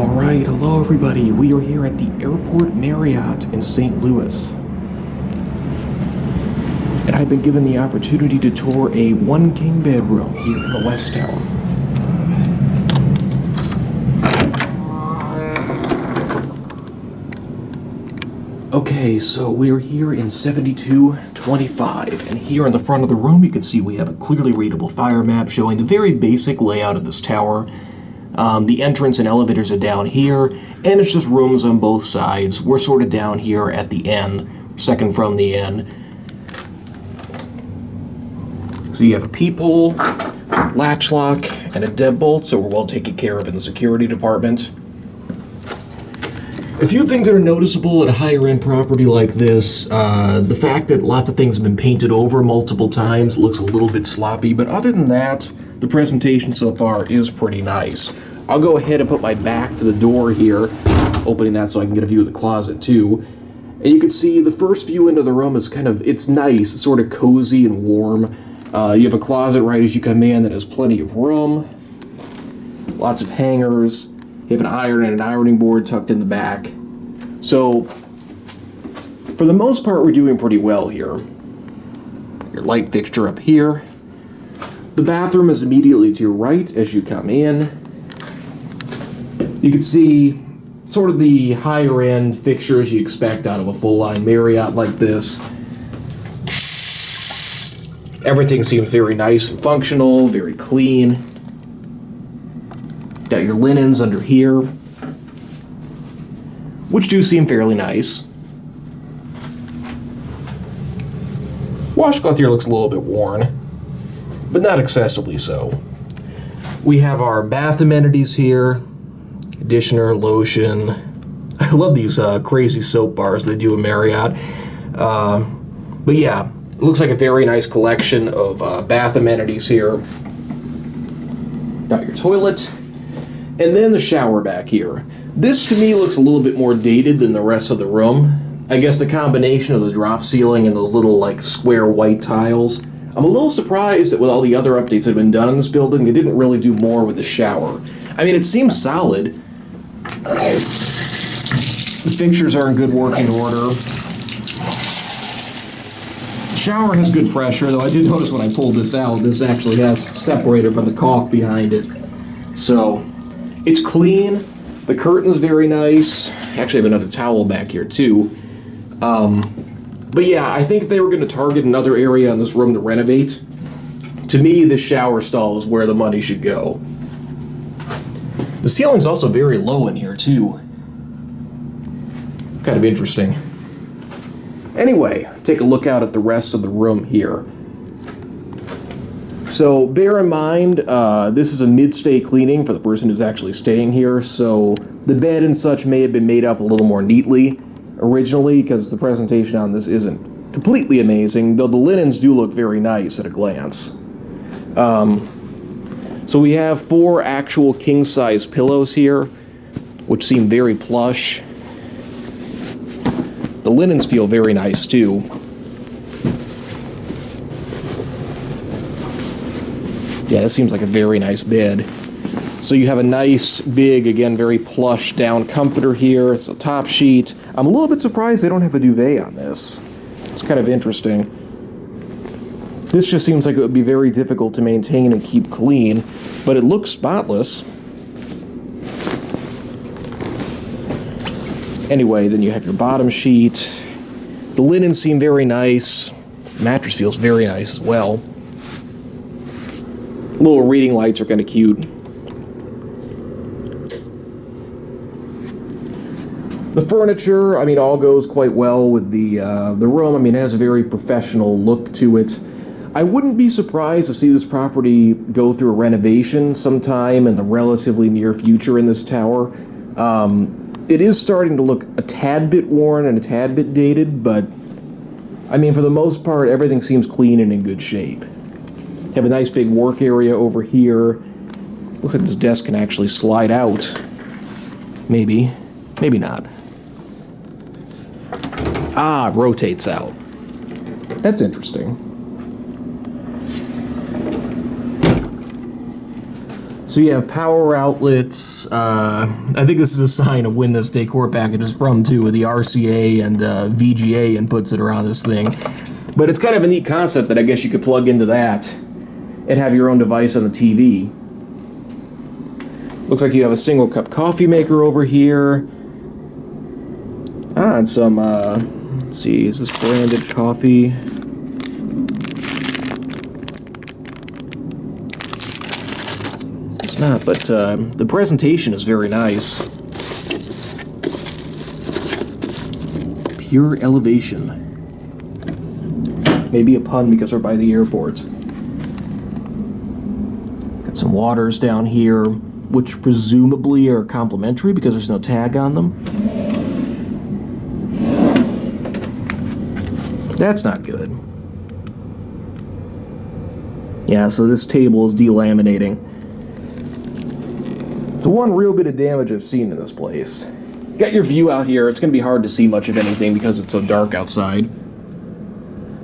Alright, hello everybody. We are here at the Airport Marriott in St. Louis. And I've been given the opportunity to tour a one king bedroom here in the West Tower. Okay, so we're here in 7225, and here in the front of the room you can see we have a clearly readable fire map showing the very basic layout of this tower. The entrance and elevators are down here, and it's just rooms on both sides. We're sort of down here at the end, second from the end. So you have a peephole, latch lock, and a deadbolt, so we're well taken care of in the security department. A few things that are noticeable at a higher end property like this, the fact that lots of things have been painted over multiple times looks a little bit sloppy, but other than that, the presentation so far is pretty nice. I'll go ahead and put my back to the door here, opening that so I can get a view of the closet too. And you can see the first view into the room is it's nice, it's sort of cozy and warm. You have a closet right as you come in that has plenty of room, lots of hangers. You have an iron and an ironing board tucked in the back. So, for the most part, we're doing pretty well here. Your light fixture up here. The bathroom is immediately to your right as you come in. You can see sort of the higher end fixtures you expect out of a full-line Marriott like this. Everything seems very nice and functional, very clean. Got your linens under here, which do seem fairly nice. Washcloth here looks a little bit worn, but not excessively so. We have our bath amenities here, conditioner, lotion. I love these crazy soap bars they do in Marriott. But yeah, it looks like a very nice collection of bath amenities here. Got your toilet. And then the shower back here. This to me looks a little bit more dated than the rest of the room. I guess the combination of the drop ceiling and those little square white tiles. I'm a little surprised that with all the other updates that have been done in this building, they didn't really do more with the shower. I mean, it seems solid. The fixtures are in good working order. The shower has good pressure, though I did notice when I pulled this out, this actually has separator from the caulk behind it. So, it's clean. The curtain's very nice. Actually, I have another towel back here, too. But yeah, I think if they were going to target another area in this room to renovate, to me, this shower stall is where the money should go. The ceiling's also very low in here, too. Kind of interesting. Anyway, take a look out at the rest of the room here. So bear in mind, this is a mid-stay cleaning for the person who's actually staying here, so the bed and such may have been made up a little more neatly originally, because the presentation on this isn't completely amazing, though the linens do look very nice at a glance. So we have 4 actual king-size pillows here, which seem very plush. The linens feel very nice, too. Yeah, this seems like a very nice bed. So you have a nice, big, again, very plush down comforter here. It's a top sheet. I'm a little bit surprised they don't have a duvet on this. It's kind of interesting. This just seems like it would be very difficult to maintain and keep clean, but it looks spotless. Anyway, then you have your bottom sheet. The linens seem very nice. The mattress feels very nice as well. Little reading lights are kind of cute. The furniture, I mean, all goes quite well with the room. I mean, it has a very professional look to it. I wouldn't be surprised to see this property go through a renovation sometime in the relatively near future in this tower. It is starting to look a tad bit worn and a tad bit dated, but I mean, for the most part, everything seems clean and in good shape. Have a nice big work area over here. Looks like this desk can actually slide out. Maybe. Maybe not. Ah, it rotates out. That's interesting. So you have power outlets. I think this is a sign of when this decor package is from, too, with the RCA and VGA inputs that are on this thing. But it's kind of a neat concept that I guess you could plug into that and have your own device on the TV. Looks like you have a single cup coffee maker over here. And some, let's see, is this branded coffee? It's not, but the presentation is very nice. Pure elevation. Maybe a pun because we're by the airport. Got some waters down here, which presumably are complimentary because there's no tag on them. That's not good. Yeah, so this table is delaminating. It's one real bit of damage I've seen in this place. Got your view out here. It's going to be hard to see much of anything because it's so dark outside.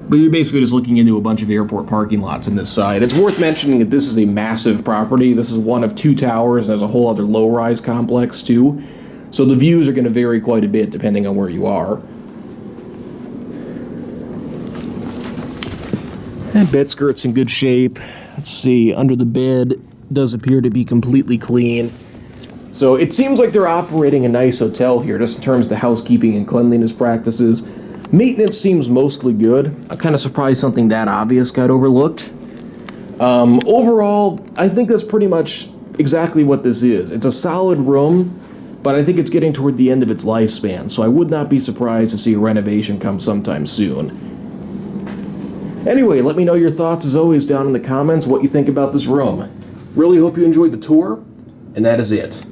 But you're basically just looking into a bunch of airport parking lots on this side. It's worth mentioning that this is a massive property. This is one of 2 towers, and there's a whole other low-rise complex, too. So the views are going to vary quite a bit depending on where you are. And bed skirt's in good shape. Let's see, under the bed does appear to be completely clean. So it seems like they're operating a nice hotel here, just in terms of the housekeeping and cleanliness practices. Maintenance seems mostly good. I'm kind of surprised something that obvious got overlooked. Overall, I think that's pretty much exactly what this is. It's a solid room, but I think it's getting toward the end of its lifespan, so I would not be surprised to see a renovation come sometime soon. Anyway, let me know your thoughts as always down in the comments, what you think about this room. Really hope you enjoyed the tour, and that is it.